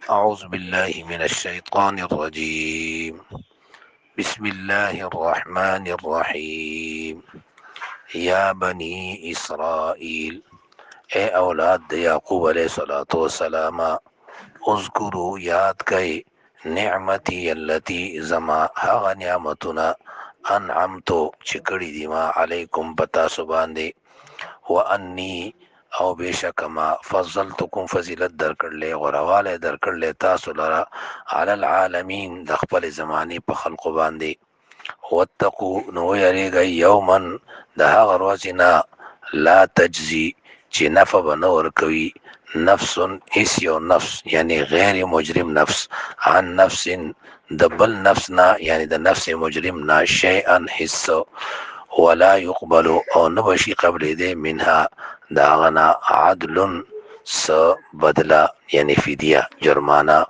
أعوذ بالله من الشيطان الرجيم. بسم الله الرحمن الرحيم. يا بني إسرائيل، اے اولاد یعقوب علیہ الصلوۃ والسلام، اذکروا یاد کئ نعمتی التي زما هغه نعمتنا انعمتو چې کړي دي ما علیکم پتا سو باندې، وانی او بشک ما فضلتکم فضیلت درکړلې غرواله درکړلې تاسو لره علی العالمین د خپل زمانی په خلق باندې. واتقوا نو یریږئ یومن د هغه ورځې نه لا تجزی چې نفع به نه ورکوي نفس اس یو نفس یعنی غیر مجرم نفس عن نفس د بل نفس نه یعنی د نفس مجرم نه شیئا حص ولا يقبل او نبشي قبل دې منها داغنا عدل س بدلا یعنی فدیه جرمانه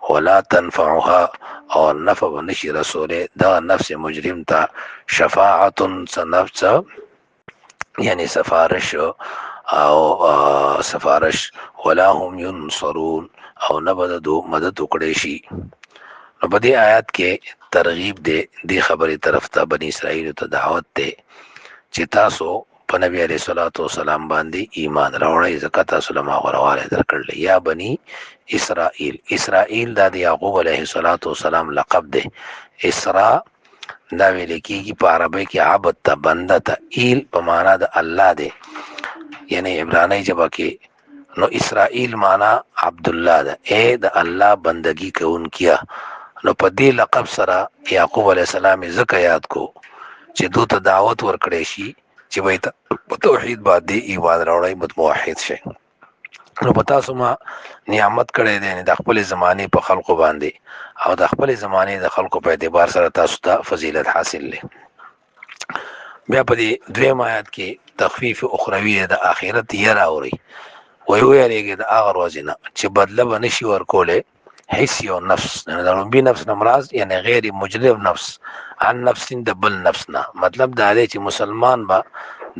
ولا تنفعها او نفع ونشي رسوله دا نفس مجرم تا شفاعت سنفس یعنی سفارش او سفارش ولا هم ينصرون او نبدو مدد وکړي شي. نو په دې آیات کې ترغیب دی خبرې طرف ته بنی اسرائیل ته دعوت دی چې تاسو په نبی علیہ الصلوۃ والسلام باندې ایمان راوړئ ځکه تاسو له ما غوړواله درکړل. یا بنی اسرائیل، اسرائیل دا د یعقوب علیہ الصلوۃ والسلام لقب دی. اسرا دا ویل کېږي په عربی کې عبد ته بنده ته، ایل په معنا د الله دی یعنی عبرانی ژبه کې. نو اسرائیل معنا عبد الله ده، اے د الله بندگی کوونکیا. نو په دې لقب سره یعقوب علیہ السلام ذکر یاد کو چې دوی ته دعوت ورکړې شي چې وایي په توحید باندې ایمان راوړی مت موحد شي. نو په تاسو ما نعمت کړی دی د خپل زمانه په خلقو باندې او د خپل زمانه د خلقو په اعتبار سره تاسو ته فضیلت حاصل لې. بیا په دې دویم آیات کې تخفیف اخروی د آخرت یې راوړي ویریږي د هغه ورځې نه چې بدله به نشي ورکولی حس یو نفس د لومبي نفس نه مراد یعنی غیر مجرم نفس عن نفس د بل نفس نه. مطلب دا دی چې مسلمان به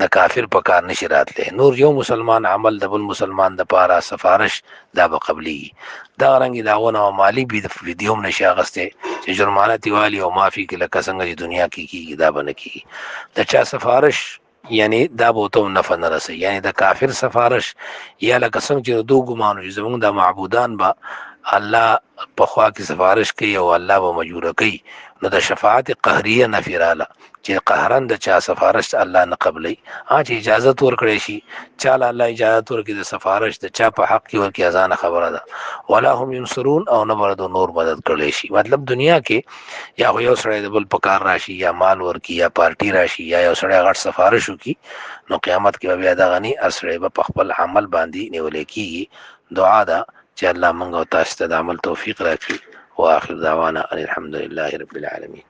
د کافر په کار نشي راتلی، نور یو مسلمان عمل د بل مسلمان د پاره سفارش دا به قبلی دا رنګ داونه او مالی بي د ویډیوم نشي اغسته چې جرمانه تیوالی او معافي کې لکه څنګه د دنیا کې کیږي دا به نه کیږي. د چا سفارش یعنی دا به ته نفع نه رسي، یعنی د کافر سفارش یا لکه څنګه چې دو ګمانو چې زمونږ د معبودان به الله په خوا کې سفارش کوي او الله به مجبور کوي. نو د شفاعت قهریه نفراله چې قهرن د چا سفارش الله نه قبلې چې اجازه ورکړي شي چاله الله اجازه ورکړي د سفارش د چا په حق کې ورکړي ازان خبره ده. ولا هم ينصرون او نه برد نور مدد کړي شي. مطلب دنیا کې یا یو سړی د بل په کار راشي یا مال ورکړي یا پارټي راشي یا یو سړی غټ سفارش وکړي، نو قیامت کې بیا دا غني اسړی په خپل عمل باندې نیول کېږي. دعا ده چې الله موږ او تاسو ته د عمل توفیق راکړي. واخر دعوانا ان الحمد لله رب العالمين.